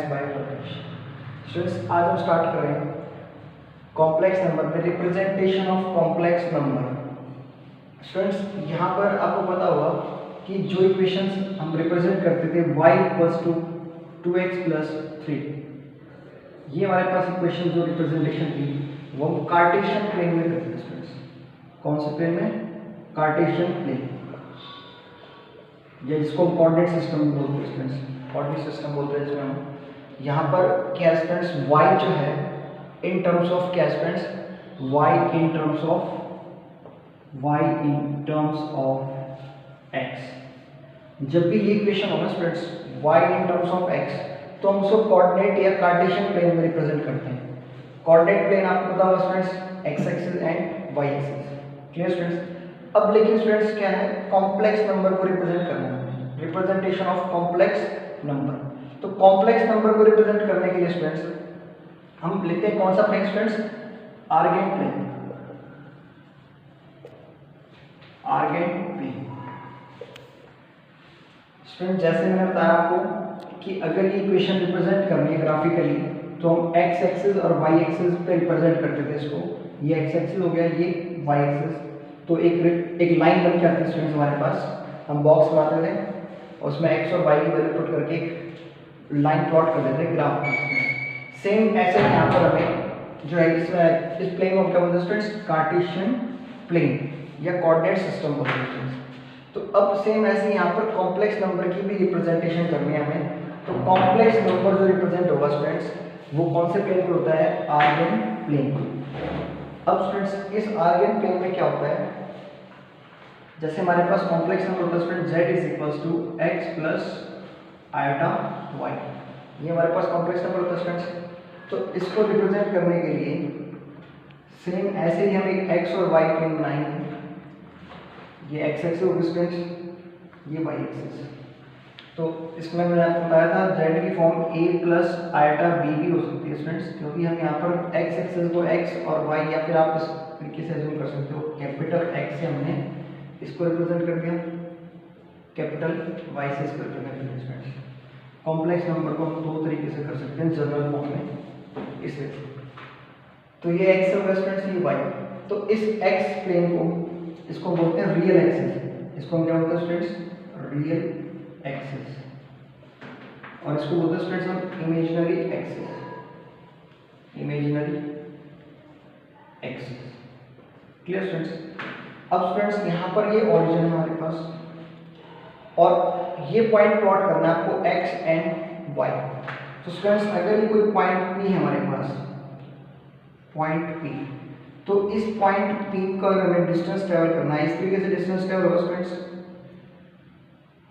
Maths by Prakash. Students आज हम start कर रहे हैं कॉम्प्लेक्स नंबर में representation of complex number. Students यहाँ पर आपको पता होगा कि जो इक्वेशंस हम रिप्रेजेंट करते थे y equals to 2x plus 3, ये हमारे पास इक्वेशन जो रिप्रेजेंटेशन थी वो हम कार्टेशियन प्लेन में करते थे। स्टूडेंट्स कौन से प्लेन में? कार्टेशियन प्लेन, या जिसको हम कोऑर्डिनेट सिस्टम बोलते हैं। स्टूडेंट्स कोऑर्डिनेट सिस्टम बोलते हैं जिसमें हम यहाँ पर क्या स्टूडेंट्स y जो है इन टर्म्स ऑफ क्या students y in terms of x। जब भी ये इक्वेशन होगा students y in terms of x, तो हम उसको कोऑर्डिनेट या कार्टेशियन प्लेन में रिप्रेजेंट करते हैं। कोऑर्डिनेट प्लेन आपको पता होगा students x axis and y axis. Clear students? अब लेकिन स्टूडेंट्स क्या है, कॉम्प्लेक्स नंबर को रिप्रेजेंट करना है, रिप्रेजेंटेशन ऑफ कॉम्प्लेक्स नंबर। तो कॉम्प्लेक्स नंबर को रिप्रेजेंट करने के लिए स्टूडेंट्स हम लिखते हैं कौन सा plane students? Argand plane. Argand plane student जैसे मैंने बताया आपको कि अगर ये इक्वेशन रिप्रेजेंट करनी है ग्राफिकली तो हम x एक्सिस और y एक्सिस पे रिप्रेजेंट करते थे इसको। ये x एक्सिस हो गया, ये y एक्सिस। तो एक लाइन बन के आती है स्टूडेंट्स हमारे पास, हम बॉक्स बनाते थे और उसमें x और y की वैल्यू पुट करके एक लाइन प्लॉट कर देते हैं ग्राफ में। सेम ऐसे यहाँ पर हमें जो है इसमें इस प्लेन को क्या बोलते हैं स्टूडेंट्स? कार्टेशियन प्लेन या कोऑर्डिनेट सिस्टम बोलते हैं स्टूडेंट्स। तो अब सेम ऐसे यहाँ पर कॉम्प्लेक्स नंबर की भी रिप्रेजेंटेशन करनी है हमें। तो कॉम्प्लेक्स नंबर जो रिप्रेजेंट होगा स्टूडेंट्स वो कौन से प्लेन पे होता है? Argand plane. अब स्टूडेंट्स इस आर्गेन प्लेन में क्या होता है, जैसे हमारे पास कॉम्प्लेक्स नंबर होता है student z is equals to x plus iota y, ये हमारे पास कॉम्प्लेक्स नंबर होता है स्टूडेंट्स। तो इसको रिप्रेजेंट करने के लिए सेम ऐसे ही हम एक x और y प्लेन बनाएंगे। ये x एक्सिस होगी स्टूडेंट्स, ये y एक्सिस। तो इसमें मैंने आपको बताया था z की form a plus iota b भी हो सकती है स्टूडेंट्स, क्योंकि हम यहाँ पर x एक्सिस को x और y, या फिर आप इस तरीके से अज्यूम कर सकते हो कैपिटल X से हमने इसको रिप्रेजेंट कर दिया, कैपिटल Y से इसको रिप्रेजेंट कर दिया स्टूडेंट्स। कॉम्प्लेक्स नंबर को हम दो तरीके से कर सकते हैं जनरल फॉर्म में, इसे। तो ये x होगा स्टूडेंट्स, ये y। तो इस x प्लेन को इसको बोलते हैं रियल एक्सिस। इसको हम क्या बोलते हैं स्टूडेंट्स? Real axis. और इसको बोलते हैं स्टूडेंट्स हम imaginary axis. Imaginary axis. Clear students? अब स्टूडेंट्स यहाँ पर ये ओरिजिन है हमारे पास और ये पॉइंट प्लॉट करना है आपको x एंड y। तो स्टूडेंट्स अगर ये कोई पॉइंट P है हमारे पास, पॉइंट P, तो इस पॉइंट P का अगर हमें डिस्टेंस ट्रेवल करना है, इस तरीके से डिस्टेंस ट्रेवल होगा स्टूडेंट्स,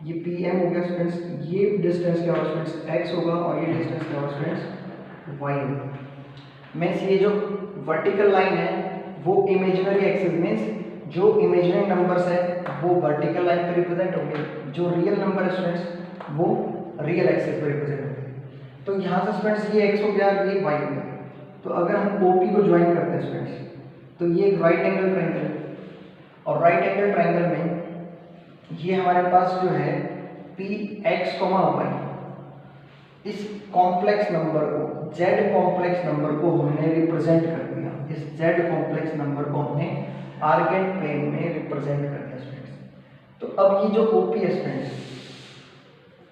ये PM हो गया स्टूडेंट्स, ये डिस्टेंस क्या होगा स्टूडेंट्स? x होगा, और ये डिस्टेंस क्या होगा स्टूडेंट्स? y होगा। मीन्स ये जो वर्टिकल लाइन है वो इमेजिनरी एक्सिस, मीन्स जो इमेजिनरी नंबर्स है वो वर्टिकल लाइन पे रिप्रेजेंट होंगे, जो रियल नंबर है स्टूडेंट्स वो रियल एक्सिस पे रिप्रेजेंट होंगे। तो यहाँ से स्टूडेंट्स ये x हो गया, ये y हो गया। तो अगर हम OP को ज्वाइन करते हैं स्टूडेंट्स तो ये एक राइट एंगल ट्रायंगल है, और राइट एंगल ट्रायंगल में ये हमारे पास जो है PX, y, इस कॉम्प्लेक्स नंबर को, Z कॉम्प्लेक्स नंबर को हमने रिप्रेजेंट कर दिया। इस Z कॉम्प्लेक्स नंबर को हमने आर्गेन प्लेन में रिप्रेजेंट कर दिया स्टूडेंट्स। तो अब ये जो OP है students,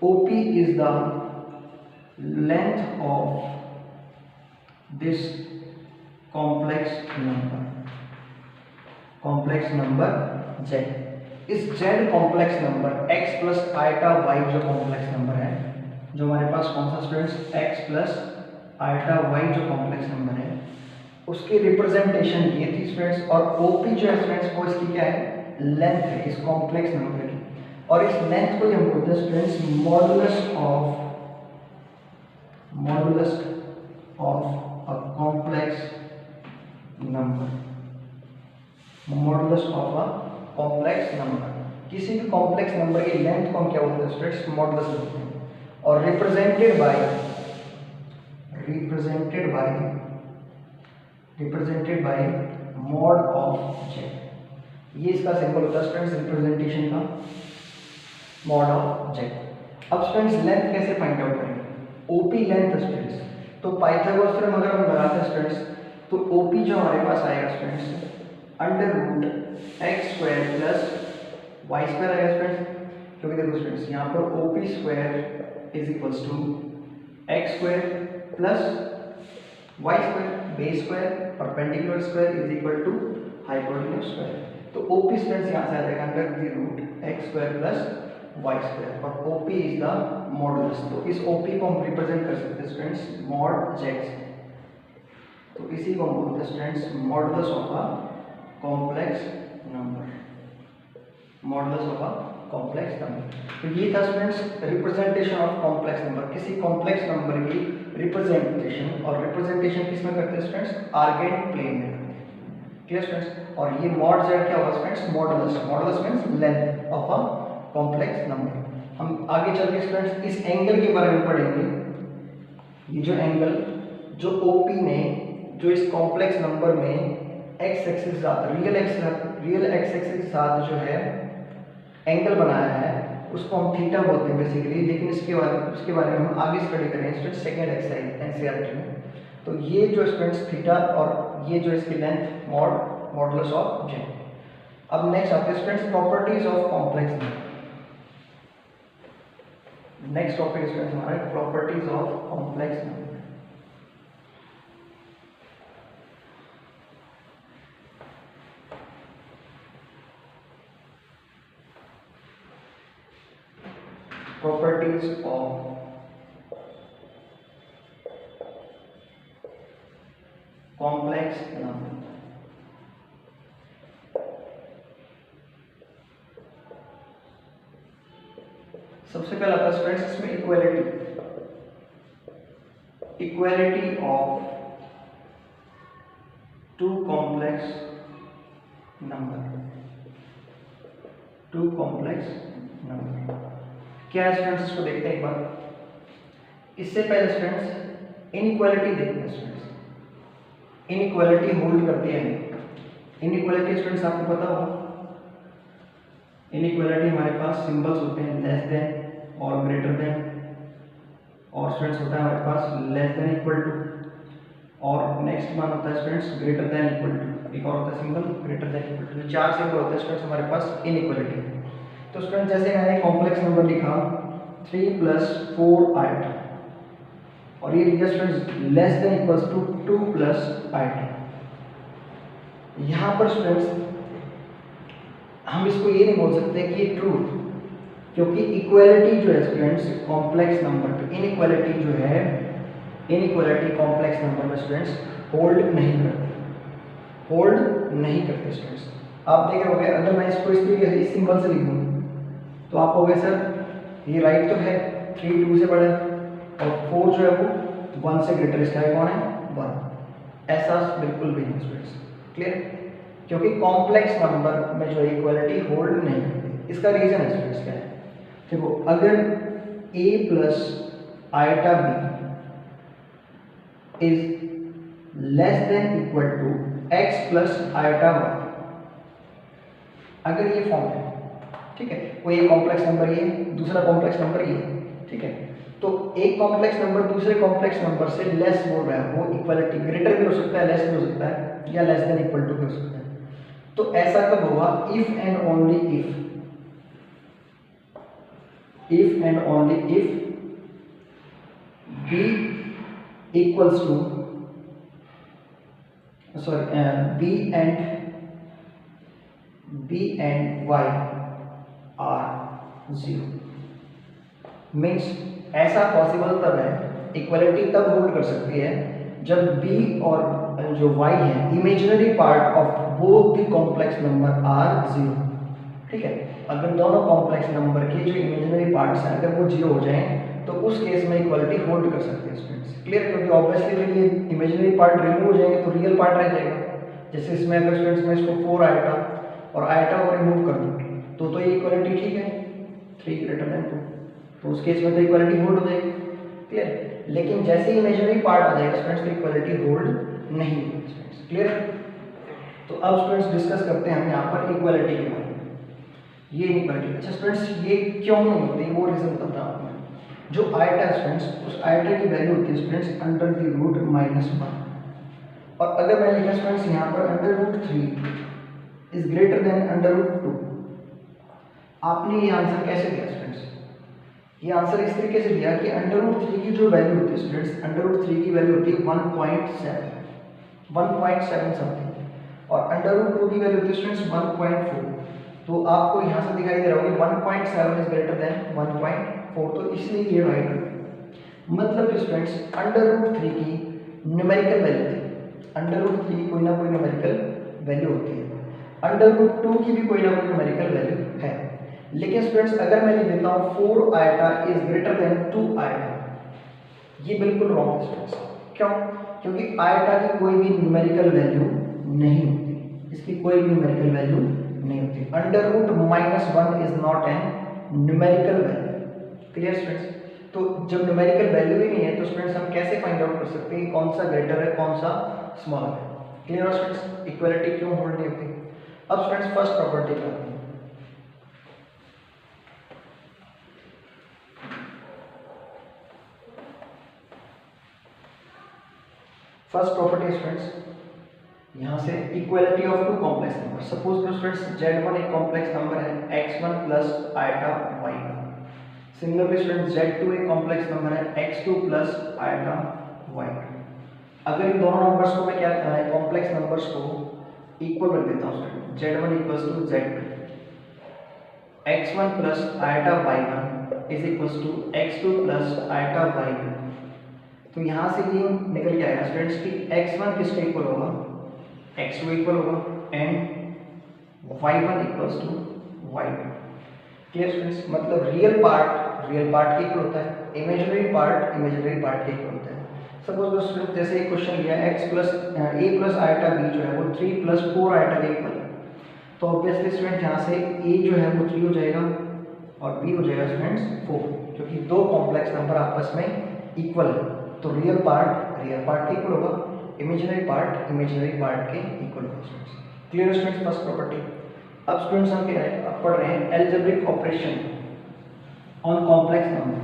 OP is the length of this complex number Z। इस Z complex number x plus iota y जो कॉम्प्लेक्स नंबर है, जो हमारे पास कौन सा students? x plus iota y जो कॉम्प्लेक्स नंबर है, उसकी रिप्रेजेंटेशन ये थी स्टूडेंट्स। और OP जो है स्टूडेंट्स वो इसकी क्या है? लेंथ है इस कॉम्प्लेक्स नंबर की। और इस लेंथ को हम बोलते हैं students modulus of a complex number. Modulus of a complex number, किसी भी कॉम्प्लेक्स नंबर की लेंथ को हम क्या बोलते हैं स्टूडेंट्स? मॉडुलस बोलते हैं। और represented by mod of z, ये इसका सिंबल होता है स्टूडेंट्स रिप्रेजेंटेशन का, मॉड ऑफ z। अब स्टूडेंट्स लेंथ कैसे फाइंड आउट करेंगे? OP की लेंथ स्टूडेंट्स, तो पाइथागोरस थ्योरम अगर हम लगाते हैं स्टूडेंट्स, तो ओपी जो हमारे पास आएगा students under root x square plus Y square आएगा स्टूडेंट्स। क्योंकि देखो स्टूडेंट्स यहाँ पर OP square is equals to x square plus Y square, base square perpendicular square is equal to hypotenuse square. तो ओपी स्टूडेंट्स यहाँ से आ जाएगा under the root x square plus Y square, और ओपी इज द मॉडुलस। तो इस OP को हम रिप्रेजेंट कर सकते हैं स्टूडेंट्स मॉड जेड से। तो इसी को हम बोलते हैं students modulus of a complex number, modulus of a complex number. तो ये था students representation of complex number, किसी कॉम्प्लेक्स नंबर की रिप्रेजेंटेशन। और रिप्रेजेंटेशन किसमें करते हैं स्टूडेंट्स? आर्गेन प्लेन में करते हैं। Clear students? और ये मॉड जेड क्या होगा students? Modulus, modulus means length of a complex number. हम आगे चल के स्टूडेंट्स इस एंगल के बारे में पढ़ेंगे। ये जो एंगल जो ओपी ने जो इस कॉम्प्लेक्स नंबर में एक्स एक्सिस के साथ रियल एक्स एक्सिस के साथ जो है एंगल बनाया है उसको हम थीटा बोलते हैं बेसिकली। लेकिन उसके बारे में हम आगे स्टडी करेंगे स्टूडेंट्स सेकेंड एक्सरसाइज एनसीईआरटी में। तो ये जो स्टूडेंट्स थीटा और ये जो इसकी लेंथ मॉडुलस ऑफ जेड। अब नेक्स्ट आते हैं students properties of complex number. Next topic students हमारा properties of complex number. Properties of complex number। सबसे पहला था स्टूडेंट्स इसमें equality of two complex number क्या है स्टूडेंट्स? इसको देखते हैं एक बार। इससे पहले स्टूडेंट्स इनइक्वालिटी देखते हैं स्टूडेंट्स। इनइक्वालिटी होल्ड करती है। इनइक्वालिटी स्टूडेंट्स आपको पता हो, इनइक्वालिटी हमारे पास सिंबल्स होते हैं लेस देन और ग्रेटर देन, और स्टूडेंट्स होता है हमारे पास लेस देन इक्वल टू, और नेक्स्ट वन होता है students greater than equal to, एक और होता है symbol greater than equal to. चार सिंबल होते हैं स्टूडेंट्स हमारे पास इनइक्वालिटी। तो स्टूडेंट जैसे मैंने कॉम्प्लेक्स नंबर लिखा 3 + 4 आइटा, और ये लिखा students less than equals to 2 + iota. यहाँ पर स्टूडेंट्स हम इसको ये नहीं बोल सकते कि ये ट्रू, क्योंकि इक्वालिटी जो है स्टूडेंट्स कॉम्प्लेक्स नंबर पे, इनइक्वालिटी जो है इनइक्वालिटी कॉम्प्लेक्स नंबर में स्टूडेंट्स होल्ड नहीं करते स्टूडेंट्स। आप देख रहे होंगे अगर मैं इसको इस तरीके से इस सिंबल से लिखूं तो आप कहोगे सर ये राइट तो है 3 2 से बड़ा है और 4 जो है वो 1 से ग्रेटर, इसका कौन है 1। ऐसा बिल्कुल भी नहीं स्टूडेंट्स। क्लियर? क्योंकि कॉम्प्लेक्स नंबर में जो इक्वालिटी होल्ड नहीं करती। इसका रीजन है स्टूडेंट्स क्या है? देखो अगर a + iota b is less than equal to x + iota y, अगर ये फॉर्म है, ठीक है, कोई एक कॉम्प्लेक्स नंबर ये, दूसरा कॉम्प्लेक्स नंबर ये, ठीक है, तो एक कॉम्प्लेक्स नंबर दूसरे कॉम्प्लेक्स नंबर से लेस बोल रहा है, वो इक्वालिटी ग्रेटर भी हो सकता है, लेस भी हो सकता है, या लेस देन इक्वल टू भी हो सकता है। तो ऐसा कब होगा? If and only if b equals to b and y are 0। Means ऐसा पॉसिबल तब है, इक्वलिटी तब होल्ड कर सकती है जब b और जो y है imaginary part of both the complex number are 0। ठीक है, अगर दोनों कॉम्प्लेक्स नंबर के जो इमेजिनरी पार्ट्स हैं अगर वो 0 हो जाएं तो उस केस में इक्वलिटी होल्ड कर सकते हैं स्टूडेंट्स। क्लियर? क्योंकि ऑब्वियसली फिर ये इमेजिनरी पार्ट रिमूव हो जाएंगे तो रियल पार्ट रह जाएगा। जैसे इसमें अगर स्टूडेंट्स में इसको 4 आइटा और आइटा को रिमूव कर दूँ तो ये इक्वलिटी ठीक है 3 > 2, तो उस केस में तो इक्वलिटी होल्ड हो जाएगी। क्लियर? लेकिन जैसे ही इमेजिनरी पार्ट आ जाएगा स्टूडेंट्स तो इक्वलिटी होल्ड नहीं होगी स्टूडेंट्स। क्लियर? तो अब स्टूडेंट्स डिस्कस करते हैं हम यहाँ पर इक्वलिटी के बारे में। ये इक्वलिटी, अच्छा स्टूडेंट्स ये क्यों नहीं होती वो रीजन बताता हूँ आपको। जो आयटा स्टूडेंट्स, उस आयटा की वैल्यू होती है स्टूडेंट्स अंडर द रूट -1। और अगर मैं लिखा स्टूडेंट्स यहाँ पर under root 3 is greater than under root 2, आपने ये आंसर कैसे दिया स्टूडेंट्स? ये आंसर इस तरीके से दिया कि अंडर रूट 3 की जो वैल्यू होती है स्टूडेंट्स, अंडर रूट 3 की वैल्यू होती है 1.7 समथिंग, और अंडर रूट 2 की वैल्यू होती है स्टूडेंट्स 1.4। तो आपको यहाँ से दिखाई दे रहा होगा 1.7 इज ग्रेटर देन 1.4, तो इसलिए ये राइट है। मतलब स्टूडेंट्स अंडर रूट 3 की न्यूमेरिकल वैल्यू थी, अंडर रूट 3 की कोई ना कोई न्यूमेरिकल वैल्यू होती है, अंडर रूट 2 की भी कोई ना कोई न्यूमेरिकल वैल्यू है। लेकिन स्टूडेंट्स अगर मैं लिख देता हूँ 4 eta is greater then 2 eta, ये बिल्कुल रॉन्ग है स्टूडेंट्स। क्यों? क्योंकि आयटा की कोई भी न्यूमेरिकल वैल्यू नहीं होती, इसकी कोई भी न्यूमेरिकल वैल्यू नहीं होती। Under root -1 is not an numerical value. Clear students? तो जब न्यूमेरिकल वैल्यू ही नहीं है तो स्टूडेंट्स हम कैसे फाइंड आउट कर सकते हैं कौन सा ग्रेटर है कौन सा स्मॉलर है? क्लियर है स्टूडेंट्स? इक्वालिटी क्यों होल्ड नहीं होती? अब स्टूडेंट्स फर्स्ट प्रॉपर्टी क्या होती है? फर्स्ट प्रॉपर्टी स्टूडेंट्स यहाँ से equality of two complex number. Suppose two students Z1 एक कॉम्प्लेक्स नंबर है x1 plus iota y1। Similarly students Z2 एक कॉम्प्लेक्स नंबर है x2 प्लस आयटा y2। अगर इन दोनों नंबर्स को मैं क्या कॉम्प्लेक्स नंबर्स को इक्वल रख देता हूँ student, Z1 equals to Z2, x1 plus iota y1 is equals to x2 plus iota y2। तो यहाँ से ये निकल के आएगा स्टूडेंट्स कि x1 किसके इक्वल होगा, x2 इक्वल होगा and y1 equals to y2। Clear students? मतलब रियल पार्ट के इक्वल होता है, इमेजिनरी पार्ट के इक्वल होता है। सपोज स्टूडेंट जैसे एक क्वेश्चन लिया है x plus a plus eta b जो है वो 3 प्लस 4 आयटा के इक्वल है, तो ऑब्वियसली स्टूडेंट यहाँ से a जो है वो 3 हो जाएगा और b हो जाएगा स्टूडेंट्स 4, क्योंकि दो कॉम्प्लेक्स नंबर आपस में इक्वल है। तो रियल पार्ट के इक्वल होगा, इमेजिनरी पार्ट के इक्वल होगा students. Clear students? First property. अब स्टूडेंट्स हम क्या है अब पढ़ रहे हैं algebraic operation on complex number.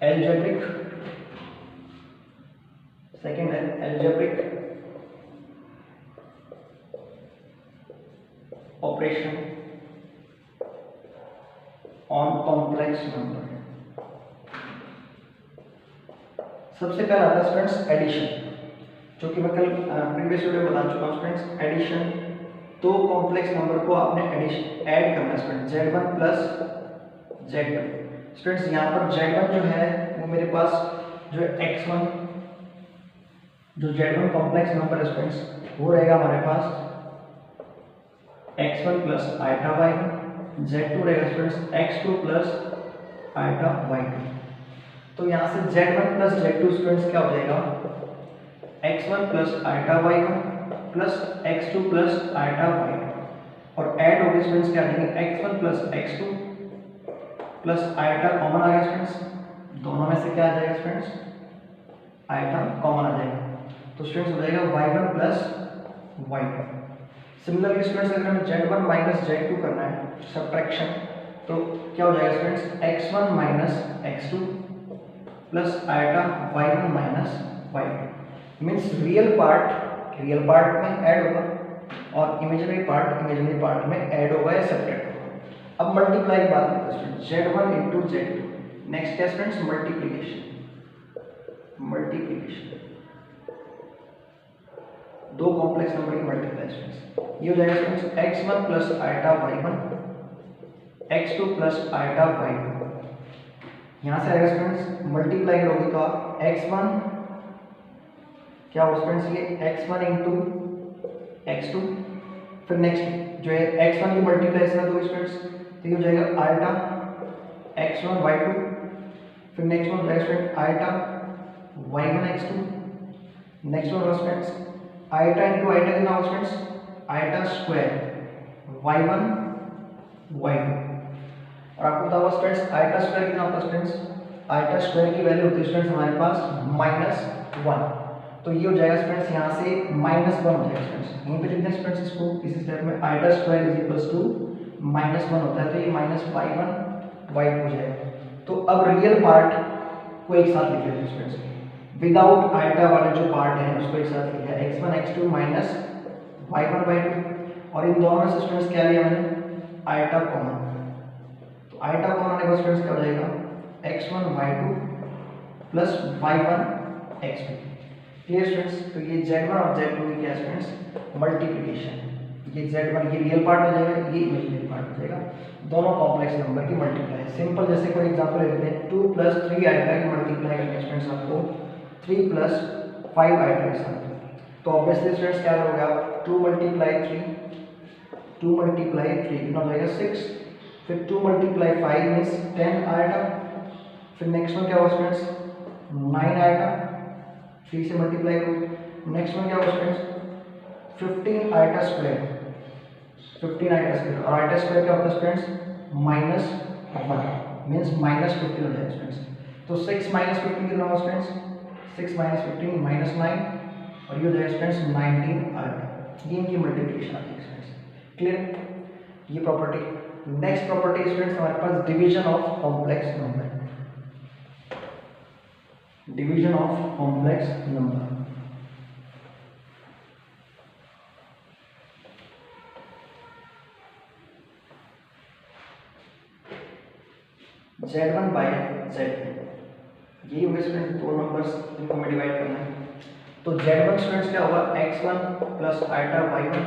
Algebraic, second है algebraic operation on complex number. सबसे पहला आता है स्टूडेंट्स एडिशन, जो कि मैं कल प्रीवियस वीडियो में बता चुका हूँ स्टूडेंट्स। एडिशन, दो कॉम्प्लेक्स नंबर को आपने एडिशन ऐड करना है student, Z1 plus Z2। Students यहाँ पर Z1 जो है वो मेरे पास जो है x1, जो Z1 कॉम्प्लेक्स नंबर है स्टूडेंट्स वो रहेगा हमारे पास x1 plus iota y1, Z2 रहेगा students x2 plus iota y2। तो यहाँ से Z1 प्लस Z2 स्टूडेंट्स क्या हो जाएगा, x1 plus iota y1 plus x2 plus iota y2, और ऐड हो गए स्टूडेंट्स क्या आ जाएंगे x1 plus x2 plus iota common आ गया स्टूडेंट्स, दोनों में से क्या आ जाएगा स्टूडेंट्स आयटा कॉमन आ जाएगा, तो स्टूडेंट्स हो जाएगा y1 plus y2। Similarly students अगर हमें Z1 माइनस Z2 करना है सब्ट्रैक्शन, तो क्या हो जाएगा students x1 minus x2 plus iota y1 minus y2। Means real part में ऐड होगा और इमेजिनरी पार्ट में ऐड होगा या सब्ट्रैक्ट होगा। अब मल्टीप्लाई की बात करते हैं student, Z1 into Z2। Next है स्टूडेंट्स मल्टीप्लिकेशन। दो कॉम्प्लेक्स नंबर की मल्टीप्लाई स्टूडेंट्स, ये हो जाएगा students x1 plus iota y1, x2 plus iota y2। यहाँ से आएगा स्टूडेंट्स मल्टीप्लाई करोगे तो आप x1 क्या हो स्टूडेंट्स, ये x1 इंटू x2, फिर नेक्स्ट जो है x1 की मल्टीप्लाई है तो स्टूडेंट्स तो ये हो जाएगा आयटा x1 y2, फिर नेक्स्ट वन हो जाएगा student eta y1 x2, next one होगा स्टूडेंट्स आयटा इंटू आयटा कितना होगा students eta square y1 y2। और आपको पता होगा स्टूडेंट्स आयटा स्क्वायर कितना होता है स्टूडेंट्स, आयटा स्क्वायर की वैल्यू होती है स्टूडेंट्स हमारे पास -1, तो ये हो जाएगा स्टूडेंट्स यहाँ से -1 हो जाएगा स्टूडेंट्स। यहीं पे लिखते हैं स्टूडेंट्स इसको इसी स्टेप में iota square is equals to -1 होता है, तो ये -y1 y हो जाएगा। तो अब रियल पार्ट को एक साथ लिख लेते हैं स्टूडेंट्स, विदाउट आइटा वाले जो पार्ट है उसको एक साथ लिखा है x1 x2 minus y1 y2, और इन दोनों में से स्टूडेंट्स क्या लिया मैंने, आइटा कॉमन। तो आइटा कॉमन आने का स्टूडेंट्स क्या हो जाएगा, x1 y2 plus y1 x2। Clear students. तो ये z1 और z2 की क्या स्टूडेंट्स, मल्टीप्लिकेशन। ये z1 ये रियल पार्ट हो जाएगा, ये इमेजिनरी पार्ट हो जाएगा, दोनों कॉम्प्लेक्स नंबर की मल्टीप्लाई। सिंपल जैसे कोई एग्जांपल लेते हैं, 2 प्लस 3 आइटा की मल्टीप्लाई करके स्टूडेंट्स आपको 3 प्लस 5 आइटा के साथ। तो ऑब्वियसली स्टूडेंट्स क्या करोगे आप, 2 मल्टीप्लाई 3 कितना हो जाएगा 6, फिर 2 मल्टीप्लाई 5 मीन्स 10 आइटा, फिर नेक्स्ट वन क्या होगा स्टूडेंट्स 9 आइटा, 3 से मल्टीप्लाई करो। नेक्स्ट वन क्या होगा students 15 iota square, 15 iota square, और आइटा स्क्वायर क्या होता है स्टूडेंट्स -1 मीन्स -15 हो जाएगा स्टूडेंट्स। तो 6 माइनस 15 कितना होगा स्टूडेंट्स, 6 माइनस 15 -9, और ये हो जाएगा स्टूडेंट्स 19 आइटा। ये इनकी मल्टीप्लिकेशन आती है स्टूडेंट्स। क्लियर ये प्रॉपर्टी। नेक्स्ट प्रॉपर्टी स्टूडेंट्स हमारे पास division of complex number, division of complex number. Z1 by Z2, यही होगा स्टूडेंट दो नंबर्स जिनको हमें डिवाइड करना है। तो Z1 स्टूडेंट्स क्या होगा, x1 plus iota y1,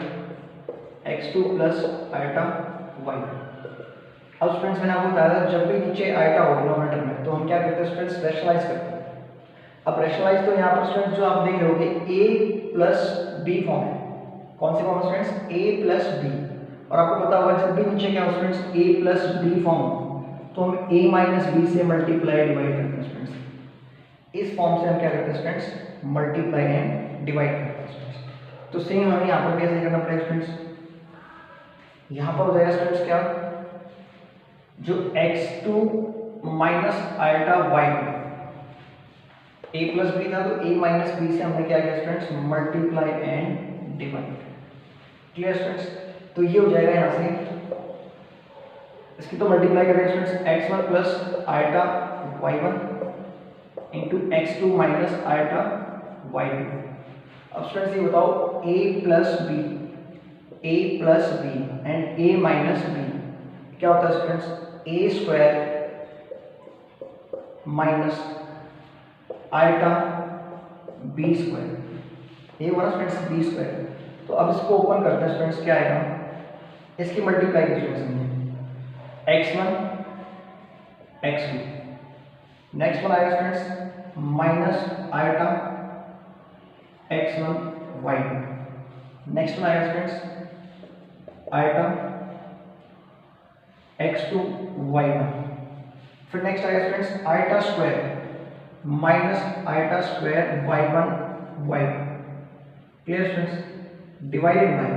x2 plus iota y2। अब स्टूडेंट्स मैंने आपको बताया था जब भी नीचे आइटा हो डिनोमिनेटर में तो हम क्या करते हैं स्टूडेंट्स, रैशनलाइज करते हैं। अब रैशनलाइज तो यहाँ पर स्टूडेंट्स जो आप देख रहे होगे a प्लस b फॉर्म है। कौन सी फॉर्म है स्टूडेंट्स, a प्लस b। और आपको पता होगा जब भी नीचे क्या हो students a plus b form तो हम a माइनस बी से मल्टीप्लाई डिवाइड करते हैं स्टूडेंट्स। इस फॉर्म से हम क्या करते हैं स्टूडेंट्स, मल्टीप्लाई एंड डिवाइड करते हैं स्टूडेंट्स। तो सेम हमें यहाँ पर कैसे करना पड़ेगा स्टूडेंट्स, यहाँ पर हो जाएगा स्टूडेंट्स क्या, जो x2 minus iota y2, a plus b था तो a माइनस बी से हमने क्या किया students, multiply and divide. Clear students. तो ये हो जाएगा यहाँ से, इसकी तो मल्टीप्लाई करेंगे students, x1 plus iota y1 into x2 minus iota y2। अब स्टूडेंट्स ये बताओ a plus b and a minus b क्या होता है students, a square minus iota b square, ये हुआ स्टूडेंट्स b स्क्वायर। तो अब इसको ओपन करते हैं स्टूडेंट्स, क्या आएगा, इसकी मल्टीप्लाई की students x1 x2, next one आएगा students minus iota x1 y2, next one आएगा स्टूडेंट्स आइटा x2 y1, फिर नेक्स्ट आएगा students iota square minus iota square y1 y2। Clear students. Divided by,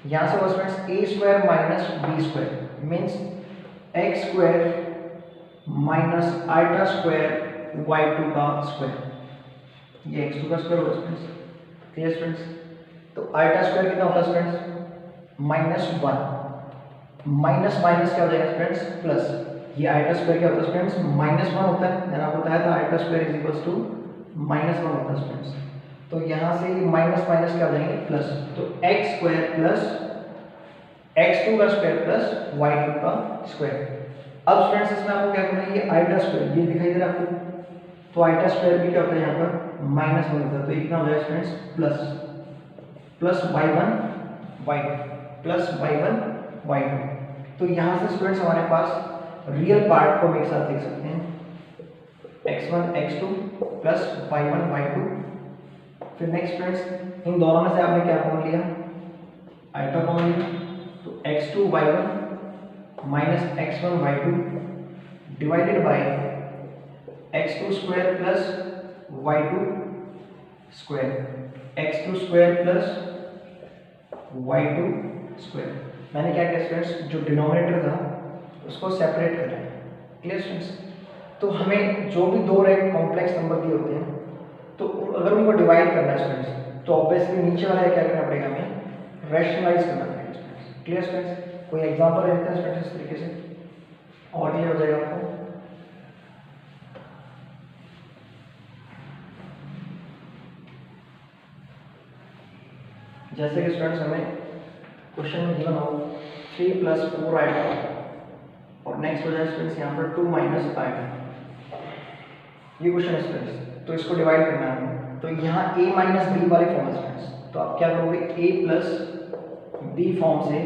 यहाँ से students a square minus b square means x square minus iota square y2 का square, ये x2 का square होगा students. Clear students. तो iota square कितना होता है स्टूडेंट्स, -1, माइनस माइनस क्या हो जाएगा स्टूडेंट्स, प्लस। ये आइटा स्क्वायर क्या होता है स्टूडेंट्स, -1 होता है, मैंने आपको बताया था iota square is equals to -1 होता है स्टूडेंट्स। तो यहाँ से माइनस माइनस क्या हो जाएंगे, प्लस। तो x स्क्वायर प्लस x2 का स्क्वायर प्लस y2 का स्क्वायर। अब स्टूडेंट्स इसमें आपको क्या करना है, ये आइटा स्क्वायर ये दिखाई दे रहा है आपको, तो आइटा स्क्वायर भी क्या होता है यहाँ पर -1 होता है। तो ये कितना हो जाएगा students, plus y1 y2 plus y1 y2। तो यहाँ से स्टूडेंट्स हमारे पास रियल पार्ट को हम एक साथ लिख सकते हैं, x1 x2 plus y1 y2। फिर नेक्स्ट स्टूडेंट्स इन दोनों में से आपने क्या कॉमन लिया, आइटा कॉमन लिया, तो x2 y1 minus x1 y2 divided by x2 square plus y2 square, x2 square plus y2 square. मैंने क्या किया स्टूडेंट्स, जो डिनोमिनेटर था उसको सेपरेट कर रहे हैं। Clear students. तो हमें जो भी दो रेड कॉम्प्लेक्स नंबर दिए होते हैं तो अगर उनको डिवाइड करना है स्टूडेंट्स तो ऑब्वियसली नीचे वाला क्या करना पड़ेगा, हमें रैशनलाइज करना पड़ेगा स्टूडेंट्स। Clear students. कोई एग्जांपल लेते हैं स्टूडेंट्स इस तरीके से, और ये हो जाएगा आपको। जैसे कि स्टूडेंट्स हमें क्वेश्चन में गिवन हो 3 + 4 आएगा और नेक्स्ट हो जाए स्टूडेंट्स यहाँ पर 2 - आएगा, ये क्वेश्चन है स्टूडेंट्स। तो इसको डिवाइड करना है हमें, तो यहाँ a - b वाले फॉर्म है स्टूडेंट्स, तो आप क्या करोगे a + b फॉर्म से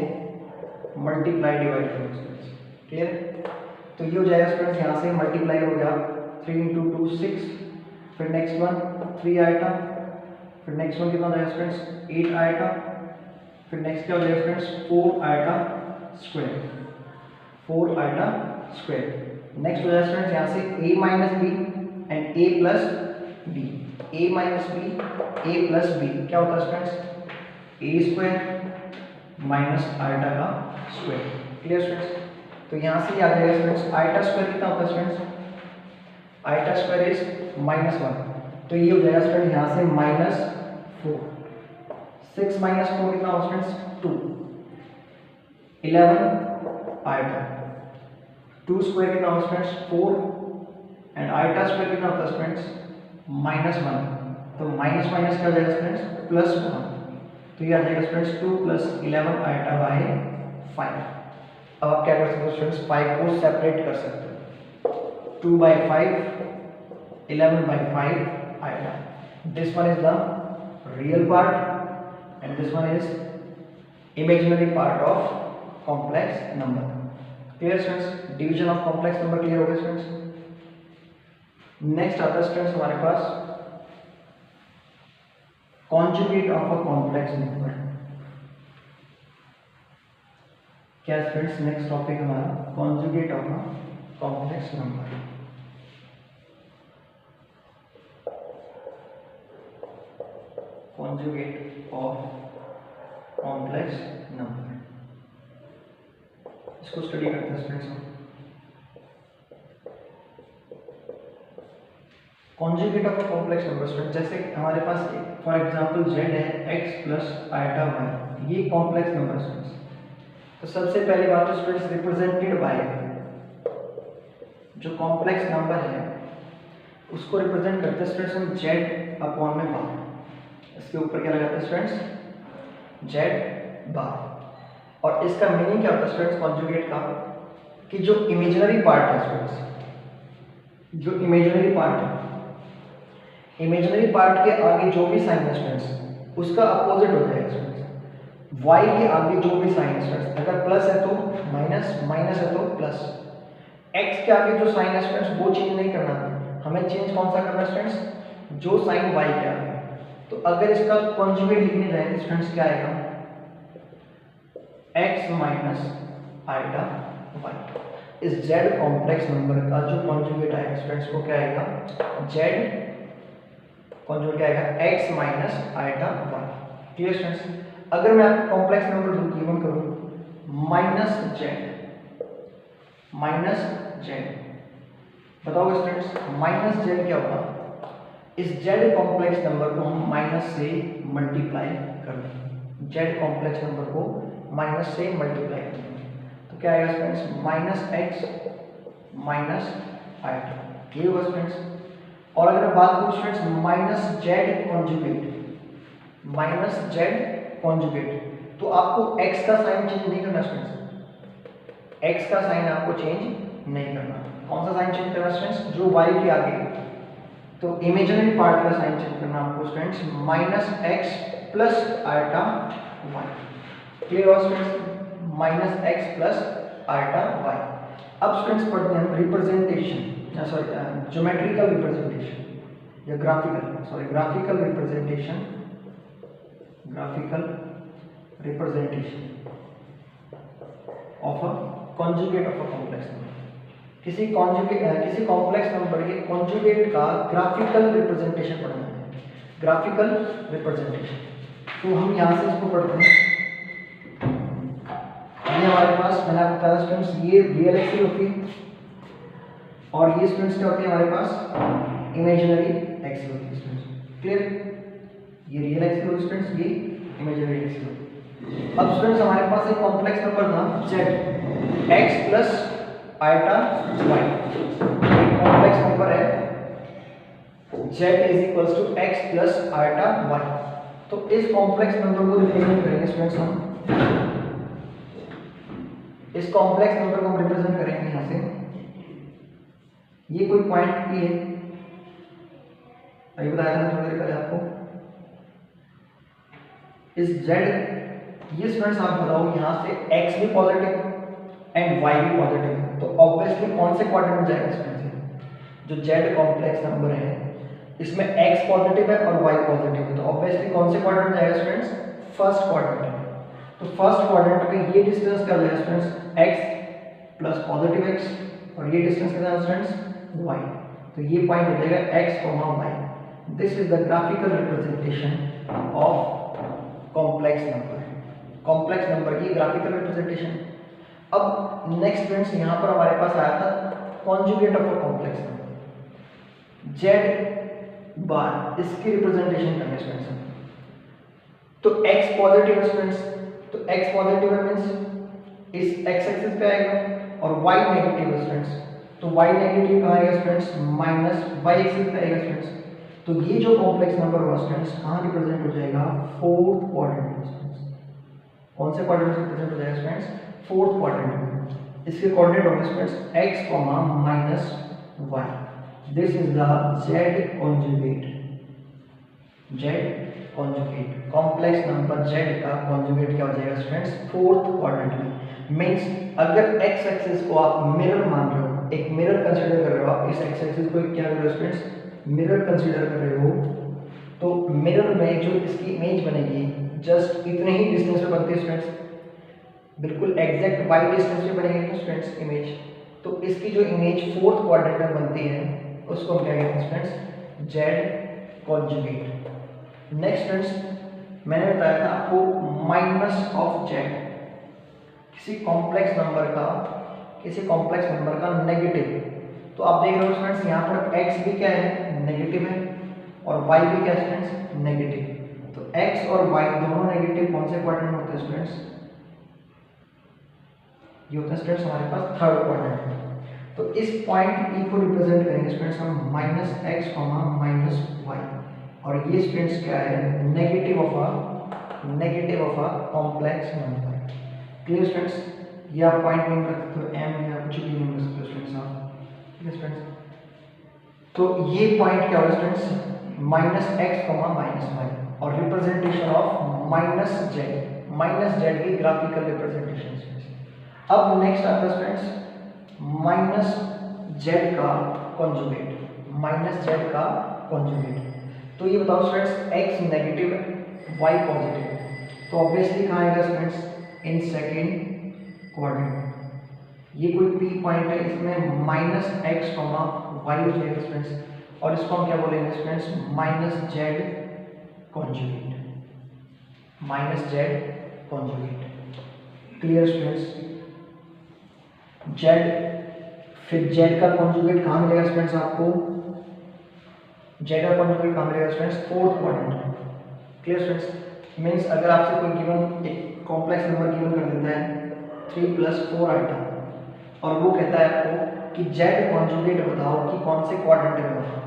मल्टीप्लाई डिवाइड करोगे स्टूडेंट्स, क्लियर। तो ये हो जाएगा स्टूडेंट्स, यहाँ से मल्टीप्लाई हो गया 3 × 2 6, फिर नेक्स्ट वन 3 आएगा, फिर नेक्स्ट वन कितना हो जाएगा स्टूडेंट्स 8 आएगा, फिर नेक्स्ट क्या हो जाएगा स्टूडेंट्स 4 आएगा स्क्वायर, 4 आएगा स्क्वायर। नेक्स्ट हो जाएगा स्टूडेंट्स यहाँ से a - b and a + b, a - b a + b क्या होता है स्टूडेंट्स a² - आयटा का स्क्वायर, क्लियर स्टूडेंट्स। तो यहाँ से आ जाएगा स्टूडेंट्स आयटा स्क्वायर कितना होता है स्टूडेंट्स, आयटा स्क्वायर इज -1, तो ये हो जाएगा स्टूडेंट यहाँ से -4, 6 - 4 कितना होगा स्टूडेंट्स 2, 11 आयटा, 2 स्क्वायर कितना होगा स्टूडेंट्स 4 एंड आयटा स्क्वायर कितना होता है स्टूडेंट्स -1, तो माइनस माइनस क्या हो जाएगा स्टूडेंट्स +1, तो ये आ जाएगा स्टूडेंट्स 2 + 11 आयटा बाय 5। अब आप क्या कर सकते हो स्टूडेंट्स 5 को सेपरेट कर सकते हो, 2/5 11/5 आएगा। This one is the real part and this one is imaginary part of complex number, clear students. Division of complex number clear हो गया स्टूडेंट्स। नेक्स्ट आता है स्टूडेंट्स हमारे पास conjugate of a complex number. क्या स्टूडेंट्स नेक्स्ट टॉपिक हमारा conjugate of a complex number. Conjugate of complex number, इसको study करते हैं students. Conjugate of a complex number student, जैसे हमारे पास फॉर एग्जांपल z है x + आयटा y, ये कॉम्प्लेक्स नंबर स्टूडेंट्स। तो सबसे पहली बात तो स्टूडेंट्स रिप्रेजेंटेड बाय, जो कॉम्प्लेक्स नंबर है उसको रिप्रेजेंट करते हैं स्टूडेंट्स हम z/बार, इसके ऊपर क्या लगाते हैं स्टूडेंट्स z/बार। और इसका मीनिंग क्या होता है स्टूडेंट्स कॉन्जुगेट का, कि जो इमेजिनरी पार्ट है स्टूडेंट्स, जो इमेजिनरी पार्ट है, इमेजिनरी पार्ट के आगे जो भी साइन है स्टूडेंट्स उसका अपोजिट हो जाएगा स्टूडेंट्स। y के आगे जो भी साइन है स्टूडेंट्स, अगर प्लस है तो माइनस, माइनस है तो प्लस। x के आगे जो साइन है स्टूडेंट्स वो चेंज नहीं करना, हमें चेंज कौन सा करना है स्टूडेंट्स, जो साइन y के आगे। तो अगर इसका कॉन्जुगेट लिखने जाए तो स्टूडेंट्स क्या आएगा x - आयटा y। इस z कॉम्प्लेक्स नंबर का जो कॉन्जुगेट आएगा स्टूडेंट्स वो क्या आएगा z कॉन्जुगेट क्या आएगा x - iota y, clear students. अगर मैं आपको कॉम्प्लेक्स नंबर गिवन करूं -z, बताओगे स्टूडेंट्स -z क्या होगा, इस z कॉम्प्लेक्स नंबर को हम माइनस से मल्टीप्लाई कर देंगे, z कॉम्प्लेक्स नंबर को माइनस से मल्टीप्लाई कर देंगे, तो क्या आएगा स्टूडेंट्स -x - आयटा, ये होगा स्टूडेंट्स। और अगर मैं बात करूं स्टूडेंट्स -z कॉन्जुगेट, तो आपको x का साइन चेंज नहीं करना स्टूडेंट्स, x का साइन आपको चेंज नहीं करना। कौन सा साइन चेंज करना स्टूडेंट्स, जो y के आगे, तो इमेजिनरी पार्ट का साइन चेंज करना आपको students -x + iota y, clear हो स्टूडेंट्स, -x + आयटा y। अब स्टूडेंट्स पढ़ते हैं रिप्रेजेंटेशन, सॉरी ज्योमेट्रिकल रिप्रेजेंटेशन या graphical representation of a conjugate of a complex number. किसी कॉम्प्लेक्स नंबर के कॉन्जुगेट का ग्राफिकल रिप्रेजेंटेशन पढ़ना है, ग्राफिकल रिप्रेजेंटेशन। तो हम यहाँ से इसको पढ़ते हैं। ये हमारे पास मैंने आपको बताया स्टूडेंट्स, ये रियल एक्सिस होती है और ये स्टूडेंट्स क्या होती है हमारे पास इमेजिनरी एक्सिस होती है स्टूडेंट्स, क्लियर। ये रियल एक्सिस होती है स्टूडेंट्स, ये इमेजिनरी एक्सिस होती है। अब स्टूडेंट्स हमारे पास एक कॉम्प्लेक्स नंबर था z x + iota y, complex number है z is equals to x plus iota y। तो इस कॉम्प्लेक्स नंबर को रिप्रेजेंट करेंगे स्टूडेंट्स हम, इस कॉम्प्लेक्स नंबर को हम रिप्रेजेंट करेंगे यहाँ से, ये कोई पॉइंट P है, अभी बताया था मैं थोड़ी देर पहले आपको। इस z, ये स्टूडेंट्स आप बताओ यहाँ से x भी पॉजिटिव एंड y भी पॉजिटिव है, तो ऑब्वियसली कौन से क्वाड्रेंट में जाएगा स्टूडेंट्स? जो z कॉम्प्लेक्स नंबर है इसमें x पॉजिटिव है और y पॉजिटिव है, तो ऑब्वियसली कौन से क्वाड्रेंट में जाएगा स्टूडेंट्स? फर्स्ट क्वाड्रेंट में। तो फर्स्ट क्वाड्रेंट में ये डिस्टेंस क्या हो जाएगा students? x plus positive x, और ये डिस्टेंस कितना है स्टूडेंट्स? y। तो ये पॉइंट हो जाएगा x, y। This is the graphical representation of complex number, complex number की ग्राफिकल रिप्रेजेंटेशन। अब नेक्स्ट स्टूडेंट्स यहाँ पर हमारे पास आया था conjugate of a complex number, z बार, इसकी रिप्रेजेंटेशन करनी है स्टूडेंट्स। तो x पॉजिटिव है स्टूडेंट्स, तो x पॉजिटिव है मींस इस x एक्सिस पे आएगा, और y नेगेटिव है स्टूडेंट्स, तो y नेगेटिव कहाँ आएगा स्टूडेंट्स? माइनस y एक्सिस पे आएगा स्टूडेंट्स। तो ये जो कॉम्प्लेक्स नंबर हुआ स्टूडेंट्स कहाँ रिप्रेजेंट हो जाएगा? फोर्थ क्वाड्रेंट में स्टूडेंट्स। कौन से क्वाड्रेंट में रिप्रेजेंट हो जाएगा स्टूडेंट्स? फोर्थ क्वाड्रेंट में। इसके कोऑर्डिनेट होंगे students x, minus y। This is the z conjugate, z conjugate, complex number z का कॉन्जुगेट क्या हो जाएगा स्टूडेंट्स? फोर्थ क्वाड्रेंट में। मींस अगर x एक्सिस को आप मिरर मान रहे हो, एक मिरर कंसीडर कर रहे हो आप, इस x एक्सिस को क्या कर रहे हो स्टूडेंट्स? मिरर कंसीडर कर रहे हो, तो मिरर में जो इसकी इमेज बनेगी जस्ट इतने ही डिस्टेंस पे बनती है स्टूडेंट्स, बिल्कुल एग्जैक्ट y डिस्टेंस पे बनेगी स्टूडेंट्स इमेज। तो इसकी जो इमेज फोर्थ क्वाड्रेंट में बनती है उसको हम क्या कहते हैं students? z conjugate. Next students मैंने बताया था आपको माइनस ऑफ z, किसी कॉम्प्लेक्स नंबर का, किसी कॉम्प्लेक्स नंबर का नेगेटिव। तो आप देख रहे हो स्टूडेंट्स यहाँ पर x भी क्या है? नेगेटिव है, और y भी क्या है स्टूडेंट्स? नेगेटिव। तो x और y दोनों नेगेटिव कौन से क्वाड्रेंट में होते हैं स्टूडेंट्स? ये होता है स्टूडेंट्स हमारे पास थर्ड क्वाड्रेंट में। तो इस पॉइंट P को रिप्रेजेंट करेंगे स्टूडेंट्स हम माइनस x, माइनस y, और ये स्टूडेंट्स क्या है? Negative of a complex number. Clear students? ये आप पॉइंट नेम कर सकते हो m, या कुछ भी नेम कर सकते हो स्टूडेंट्स आप। ठीक है स्टूडेंट्स? तो ये पॉइंट क्या होगा students? Minus x, minus y, और रिप्रेजेंटेशन ऑफ माइनस z की ग्राफिकल रिप्रेजेंटेशन। अब नेक्स्ट आता है स्टूडेंट्स माइनस z का कॉन्जुगेट, माइनस z का कॉन्जुगेट। तो ये बताओ स्टूडेंट्स x नेगेटिव है, y पॉजिटिव है, तो ऑब्वियसली कहाँ आएगा स्टूडेंट्स? In second quadrant. ये कोई P पॉइंट है, इसमें माइनस x, y हो जाएगा स्टूडेंट्स, और इसको हम क्या बोलेंगे students? Minus z conjugate, minus z conjugate. Clear students? z, फिर z का कॉन्जुगेट कहाँ मिलेगा स्टूडेंट्स आपको? z का कॉन्जुगेट कहाँ मिलेगा students? Fourth quadrant. Clear students? Means अगर आपसे कोई गिवन एक कॉम्प्लेक्स नंबर गिवन कर देता है 3 + 4 आइटा, और वो कहता है आपको कि z कॉन्जुगेट बताओ कि कौन से क्वाड्रेंट में होगा,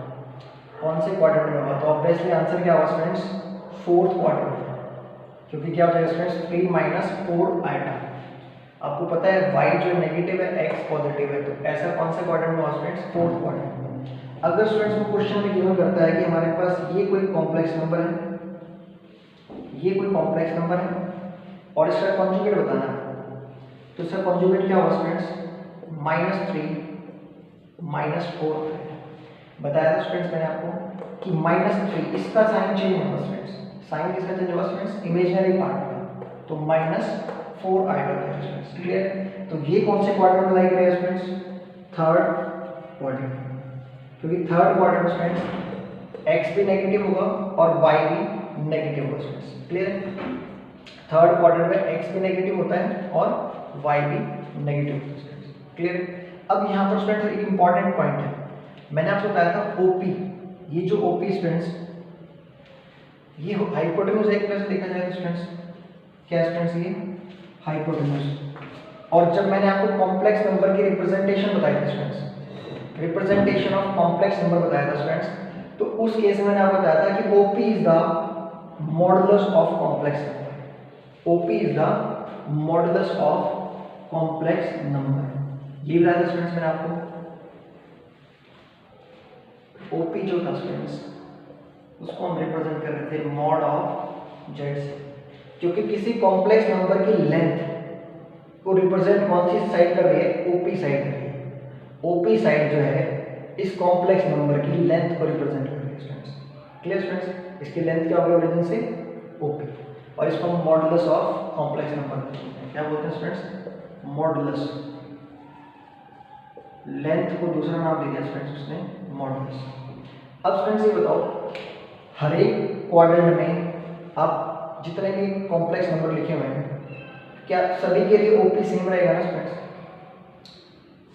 कौन से क्वाड्रेंट में होगा, तो ऑब्वियसली आंसर क्या होगा स्टूडेंट्स? फोर्थ क्वाड्रेंट, क्योंकि क्या हो जाएगा स्टूडेंट्स? 3 - 4 आइटा। आपको पता है y जो नेगेटिव है, x पॉजिटिव है, तो ऐसा कौन सा क्वाड्रेंट में होगा स्टूडेंट्स? Fourth quadrant. अगर स्टूडेंट्स को क्वेश्चन में गिवन करता है कि हमारे पास ये कोई कॉम्प्लेक्स नंबर है, ये कोई कॉम्प्लेक्स नंबर है, और इसका कॉन्जुगेट बताना है, तो इसका कॉन्जुगेट क्या होगा स्टूडेंट्स? -3 - 4। बताया था स्टूडेंट्स मैंने आपको कि -3 इसका साइन चेंज होगा स्टूडेंट्स, साइन किसका चेंज होगा स्टूडेंट्स? इमेजिनरी पार्ट का, तो -4 आएगा स्टूडेंट्स। क्लियर? तो ये कौन से क्वाड्रेंट में लाई करेगा स्टूडेंट्स? थर्ड क्वाड्रेंट, क्योंकि थर्ड क्वाड्रेंट में स्टूडेंट्स x भी नेगेटिव होगा और y भी नेगेटिव होगा स्टूडेंट्स। क्लियर? थर्ड क्वाड्रेंट में x भी नेगेटिव होता है और y भी नेगेटिव होता है स्टूडेंट्स। क्लियर? अब यहाँ पर स्टूडेंट्स एक इंपॉर्टेंट पॉइंट है, मैंने आपको बताया था OP, ये जो OP स्टूडेंट्स, ये हाइपोटेन्यूज एक तरह से देखा जाए तो स्टूडेंट्स क्या स्टूडेंट्स? ये हाइपोटेन्यूज, और जब मैंने आपको कॉम्प्लेक्स नंबर की रिप्रेजेंटेशन बताई थी students, representation of complex number बताया था स्टूडेंट्स, तो उस केस में मैंने आपको बताया था कि OP is the modulus of complex number, OP is the modulus of complex number, ये बताया था स्टूडेंट्स मैंने आपको। ओपी जो था स्टूडेंट्स उसको हम रिप्रेजेंट कर रहे थे मॉड ऑफ जेड से, क्योंकि किसी कॉम्प्लेक्स नंबर की लेंथ को रिप्रेजेंट कौन सी साइड कर रही है, ओपी साइड कर रही है। ओपी साइड जो है इस कॉम्प्लेक्स नंबर की लेंथ को रिप्रेजेंट कर रही है स्टूडेंट्स। क्लियर स्टूडेंट्स, इसकी लेंथ क्या होगी ओरिजिन से, ओपी, और इसको हम मॉडुलस ऑफ कॉम्प्लेक्स नंबर बोलते हैं। क्या बोलते हैं स्टूडेंट्स, मॉडुलस। लेंथ को दूसरा नाम दे दिया स्टूडेंट्स उसने, मॉडुलस। अब स्टूडेंट्स ये बताओ, हर एक क्वाड्रेंट में आप जितने भी कॉम्प्लेक्स नंबर लिखे हुए हैं क्या सभी के लिए ओपी सेम रहेगा ना स्टूडेंट्स?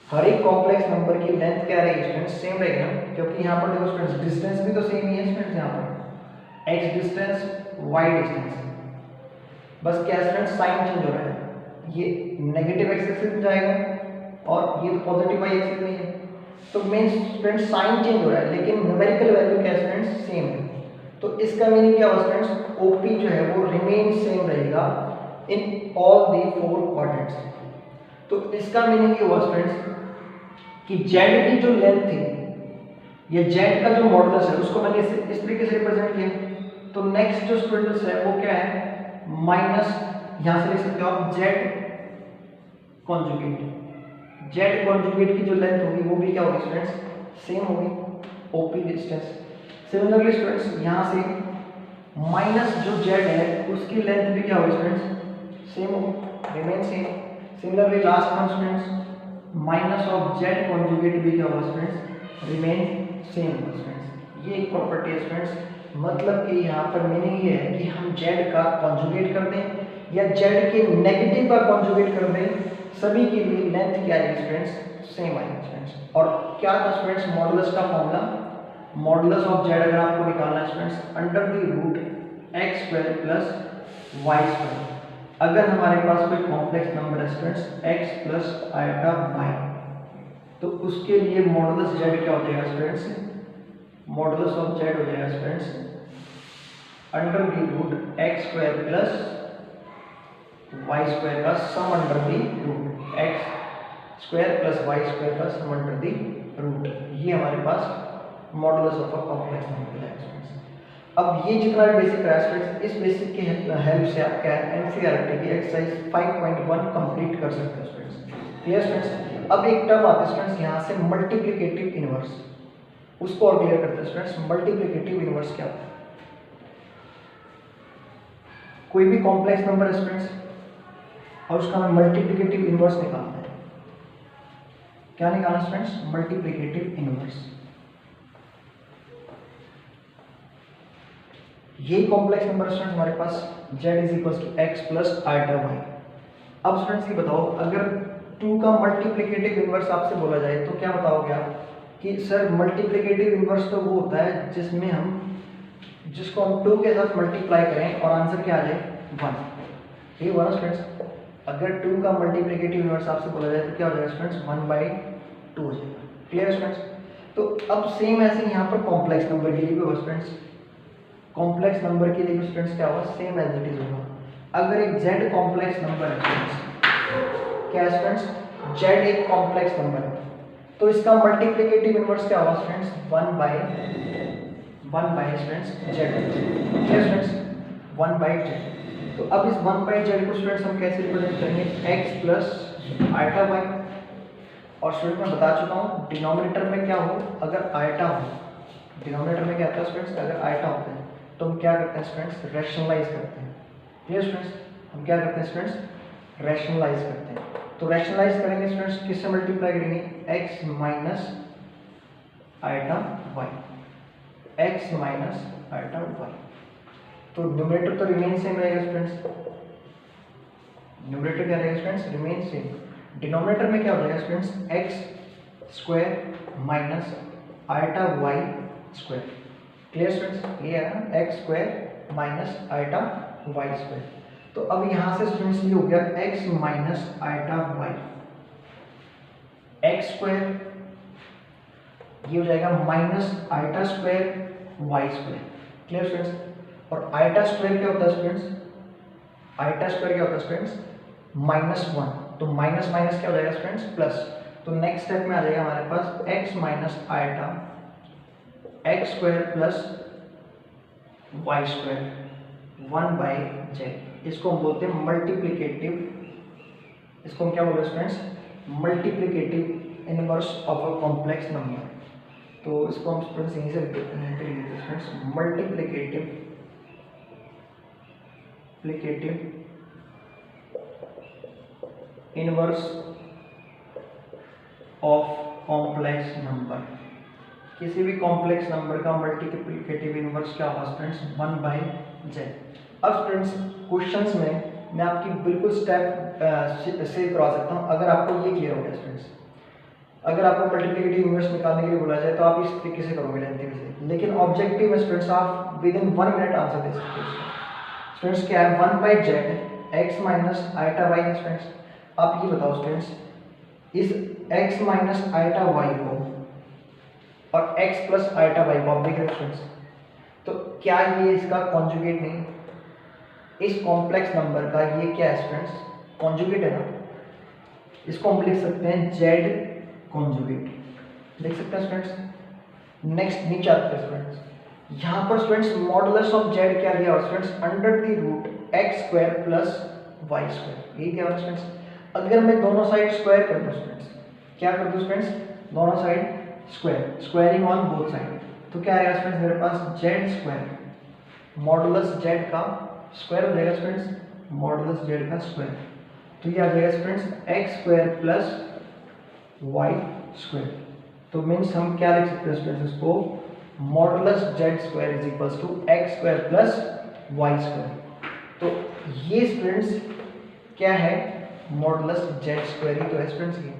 हर एक कॉम्प्लेक्स नंबर की लेंथ क्या रहेगी स्टूडेंट्स, सेम रहेगी ना, क्योंकि यहाँ पर देखो स्टूडेंट्स डिस्टेंस भी तो सेम ही है स्टूडेंट्स, यहाँ पर एक्स डिस्टेंस वाई डिस्टेंस, बस क्या स्टूडेंट्स साइन चेंज हो रहा है, ये नेगेटिव एक्स एक्सिस में जाएगा और ये तो पॉजिटिव वाई एक्सिस में है, तो मीन स्टूडेंट्स साइन चेंज हो रहा है लेकिन न्यूमेरिकल वैल्यू क्या स्टूडेंट्स सेम है। तो इसका मीनिंग क्या होगा स्टूडेंट्स, ओपी जो है वो रिमेन सेम रहेगा in all the four quadrants. तो इसका मीनिंग ये हुआ स्टूडेंट्स कि जेड की जो लेंथ थी, ये जेड का जो मॉडुलस है उसको मैंने इस तरीके से रिप्रेजेंट किया। तो नेक्स्ट जो स्टूडेंट्स है वो क्या है, माइनस, यहां से लिख सकते हो आप जेड कॉन्जुगेट। जेड कॉन्जुगेट की जो लेंथ होगी वो भी क्या होगी स्टूडेंट्स, सेम होगी, ओपी डिस्टेंस। सिमिलरली स्टूडेंट्स यहाँ से माइनस जो जेड है उसकी लेंथ भी क्या होगी स्टूडेंट्स, सेम होगी, remain same. Similarly last one students minus of Z conjugate भी क्या होगा स्टूडेंट्स, रिमेन सेम होगा स्टूडेंट्स। ये एक प्रॉपर्टी है स्टूडेंट्स, मतलब कि यहाँ पर मीनिंग ये है कि हम जेड का कॉन्जुगेट कर दें या जेड के नेगेटिव का कॉन्जुगेट कर दें, सभी के लिए लेंथ क्या आएगी स्टूडेंट्स, सेम आएगी स्टूडेंट्स। और क्या था स्टूडेंट्स मॉडुलस का फॉर्मूला, मॉडुलस ऑफ जेड अगर आपको निकालना है students under the root x square plus Y square. अगर हमारे पास कोई कॉम्प्लेक्स नंबर है students x plus iota y, तो उसके लिए मॉडुलस जेड क्या हो जाएगा स्टूडेंट्स, मॉडुलस ऑफ जेड हो जाएगा students under the root x square plus Y square का sum under the root x square plus Y square का सम अंडर द रूट। ये हमारे पास modulus of a complex number है students. अब ये जितना भी बेसिक है स्टूडेंट्स, इस बेसिक की हेल्प से आप क्या एनसीईआरटी की एक्सरसाइज 5.1 कंप्लीट कर सकते हो स्टूडेंट्स। क्लियर स्टूडेंट्स, अब एक टर्म आता है स्टूडेंट्स यहाँ से मल्टीप्लिकेटिव इनवर्स, उसको और क्लियर करते हैं स्टूडेंट्स। मल्टीप्लिकेटिव इनवर्स क्या होता है, कोई भी कॉम्प्लेक्स नंबर है स्टूडेंट्स और उसका हमें मल्टीप्लिकेटिव इनवर्स निकालना है। क्या निकालना स्टूडेंट्स, मल्टीप्लिकेटिव इनवर्स। ये कॉम्प्लेक्स नंबर स्टूडेंट्स हमारे पास z is equal to x plus iota y. अब स्टूडेंट्स ये बताओ, अगर 2 का मल्टीप्लिकेटिव इनवर्स आपसे बोला जाए तो क्या बताओगे आप कि सर मल्टीप्लिकेटिव इनवर्स तो वो होता है जिसमें हम जिसको हम 2 के साथ मल्टीप्लाई करें और आंसर क्या आ जाए 1। ये हुआ ना स्टूडेंट्स, अगर 2 का मल्टीप्लिकेटिव इनवर्स आपसे बोला जाए तो क्या हो जाएगा स्टूडेंट्स 1/2 हो जाएगा। क्लियर स्टूडेंट्स, तो अब सेम ऐसे यहाँ पर कॉम्प्लेक्स नंबर के लिए भी होगा स्टूडेंट्स, कॉम्प्लेक्स नंबर के लिए भी स्टूडेंट्स क्या होगा, सेम एज इट इज होगा। अगर एक z कॉम्प्लेक्स नंबर है स्टूडेंट्स, क्या स्टूडेंट्स z एक कॉम्प्लेक्स नंबर है, तो इसका मल्टीप्लिकेटिव इनवर्स क्या होगा स्टूडेंट्स 1/1 स्टूडेंट्स z। क्या स्टूडेंट्स 1/z। तो अब इस 1/z को स्टूडेंट्स हम कैसे रिप्रेजेंट करेंगे, x प्लस आइटा वाई। और स्टूडेंट मैं बता चुका हूँ डिनोमिनेटर में क्या हो, अगर आइटा हो, डिनोमिनेटर में क्या होता है स्टूडेंट्स, अगर आइटा होता है तो हम क्या करते हैं स्टूडेंट्स, रैशनलाइज करते हैं। क्लियर स्टूडेंट्स, हम क्या करते हैं स्टूडेंट्स, रैशनलाइज करते हैं। तो रैशनलाइज करेंगे स्टूडेंट्स, किससे मल्टीप्लाई करेंगे, x minus iota y, x minus iota y. तो न्यूमरेटर तो रिमेन सेम रहेगा स्टूडेंट्स, न्यूमरेटर क्या रहेगा स्टूडेंट्स, रिमेन सेम। डिनोमिनेटर में क्या हो जाएगा students, x square minus iota y square. Clear students, ये है ना x square minus iota y square. तो अब यहाँ से स्टूडेंट्स ये हो गया x minus iota y, x square ये हो जाएगा minus iota square y square. Clear students? और आइटा स्क्वायर क्या होता है स्टूडेंट्स? आइटा स्क्वायर क्या होता है स्टूडेंट्स? -1, तो माइनस माइनस क्या हो जाएगा स्टूडेंट्स? प्लस। तो नेक्स्ट स्टेप में आ जाएगा हमारे पास x minus iota x square plus Y square 1/z। इसको हम बोलते हैं मल्टीप्लिकेटिव, इसको हम क्या बोलते हैं students? Multiplicative inverse of a complex number. तो इसको हम स्टूडेंट्स यहीं से लिख देते हैं students multiplicative inverse of complex number. किसी भी कॉम्प्लेक्स नंबर का मल्टीप्लिकेटिव इनवर्स क्या होगा स्टूडेंट्स? 1/z। अब स्टूडेंट्स क्वेश्चंस में मैं आपकी बिल्कुल स्टेप से करवा सकता हूँ अगर आपको ये क्लियर हो गया स्टूडेंट्स। अगर आपको मल्टीप्लिकेटिव इनवर्स निकालने के लिए बोला जाए तो आप इस तरीके से करोगे लेंथी से, लेकिन ऑब्जेक्टिव में स्टूडेंट्स आप विद इन 1 मिनट आंसर दे सकते हो। स्टूडेंट्स क्या है? 1/z x minus iota y है स्टूडेंट्स। आप ये बताओ स्टूडेंट्स, इस x माइनस आइटा y को और x प्लस आइटा y को आप देख रहे हो स्टूडेंट्स, तो क्या ये इसका कॉन्जुगेट नहीं? इस कॉम्प्लेक्स नंबर का ये क्या है स्टूडेंट्स? कॉन्जुगेट है ना। इसको हम लिख सकते हैं z कॉन्जुगेट, लिख सकते हैं स्टूडेंट्स। नेक्स्ट नीचे आते हैं स्टूडेंट्स, यहाँ पर स्टूडेंट्स मॉडुलस ऑफ z क्या लिया और students under the root x square plus y square, यही क्या है स्टूडेंट्स। अगर मैं दोनों साइड स्क्वायर कर दूं स्टूडेंट्स, क्या कर दूं स्टूडेंट्स? दोनों side square, squaring on both side, तो क्या आएगा स्टूडेंट्स मेरे पास? z स्क्वायर मॉडुलस z का स्क्वायर हो जाएगा स्टूडेंट्स, मॉडुलस z का स्क्वायर। तो ये आ जाएगा students x square plus y square. तो मीन्स हम क्या लिख सकते हैं स्टूडेंट्स? इसको modulus z square is equals to x square plus y square. तो ये स्टूडेंट्स क्या है? मॉडुलस z स्क्वायर ही तो है स्टूडेंट्स ये।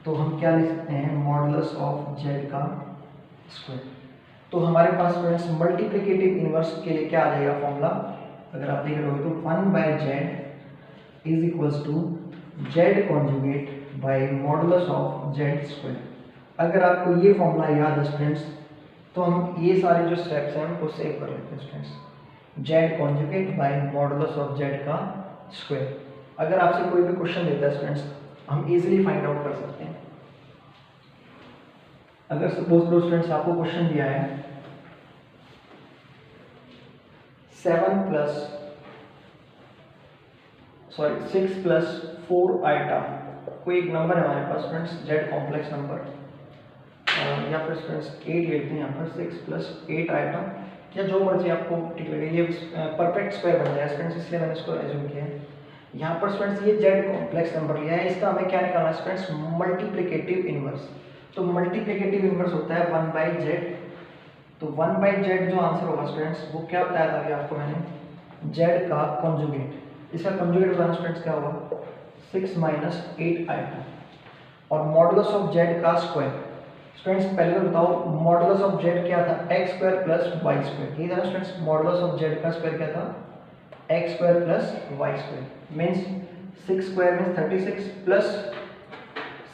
तो हम क्या लिख सकते हैं? मॉडुलस ऑफ z का स्क्वायर। तो हमारे पास स्टूडेंट्स मल्टीप्लिकेटिव इनवर्स के लिए क्या आ जाएगा फॉर्मूला? अगर आप देख रहे हो तो 1/z is equals to z conjugate by modulus of z square. अगर आपको ये फॉर्मूला याद है स्टूडेंट्स तो हम ये सारे जो स्टेप्स हैं उनको सेव कर लेते हैं students. z conjugate by modulus of z का स्क्वायर। अगर आपसे कोई भी क्वेश्चन देता है स्टूडेंट्स हम इजीली फाइंड आउट कर सकते हैं। अगर सपोज लो स्टूडेंट्स आपको क्वेश्चन दिया है 6 प्लस 4 आइटा, कोई एक नंबर है हमारे पास स्टूडेंट्स z कॉम्प्लेक्स नंबर, या फिर स्टूडेंट्स 8 लेते हैं यहाँ पर 6 प्लस 8 आइटा, या जो मर्जी आपको ठीक लगे। ये परफेक्ट स्क्वायर बन जाएगा स्टूडेंट्स, इसलिए मैंने इसको एज्यूम किया है। यहाँ पर स्टूडेंट्स ये z कॉम्प्लेक्स नंबर लिया है, इसका हमें क्या निकालना है स्टूडेंट्स? Multiplicative inverse. तो मल्टीप्लिकेटिव इनवर्स होता है 1/z। तो 1/z जो आंसर होगा स्टूडेंट्स वो क्या बताया था अभी आपको मैंने? z का कॉन्जुगेट। इसका कॉन्जुगेट बताना स्टूडेंट्स क्या होगा? 6 माइनस 8 आइटा और मॉडुलस ऑफ z का स्क्वायर। स्टूडेंट्स पहले तो बताओ मॉडुलस ऑफ z क्या था? x square plus y square. यही था स्टूडेंट्स, मॉडुलस ऑफ z का स्क्वायर क्या था? x square plus y square. Means 6 square means 36 plus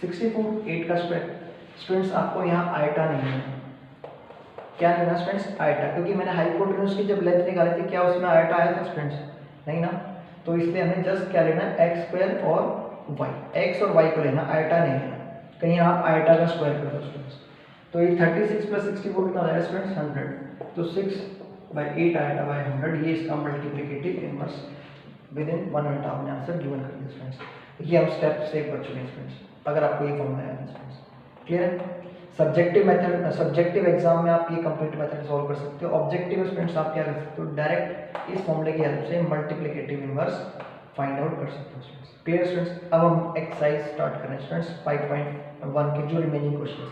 64 8 का स्क्वायर। स्टूडेंट्स आपको यहाँ आइटा नहीं है, क्या लेना स्टूडेंट्स? आइटा, क्योंकि मैंने हाइपोटेन्यूज की जब लेंथ निकाली थी क्या उसमें आइटा आया था स्टूडेंट्स? नहीं ना। तो इसलिए हमें जस्ट क्या लेना है? x स्क्वायर और y, x और y को लेना, आइटा नहीं लेना। कहीं आप आइटा का स्क्वायर कर दो स्टूडेंट्स, तो ये 36 प्लस 64 कितना आएगा स्टूडेंट्स? 100। तो 6/8 आइटा बाय 100, ये इसका multiplicative inverse with in 1 minute आपने आंसर गिवन कर दिया स्टूडेंट्स। ये हम स्टेप सेव कर चुके हैं स्टूडेंट्स, अगर आपको ये फॉर्मूला याद है स्टूडेंट्स। क्लियर है? सब्जेक्टिव मेथड, सब्जेक्टिव एग्जाम में आप ये कंप्लीट मेथड सॉल्व कर सकते हो। ऑब्जेक्टिव स्टूडेंट्स आप क्या कर सकते हो? डायरेक्ट इस फॉर्मूले की हेल्प से मल्टीप्लिकेटिव इनवर्स फाइंड आउट कर सकते हो स्टूडेंट्स। Clear students? अब हम एक्सरसाइज स्टार्ट करें स्टूडेंट्स 5.1 के जो रिमेनिंग क्वेश्चंस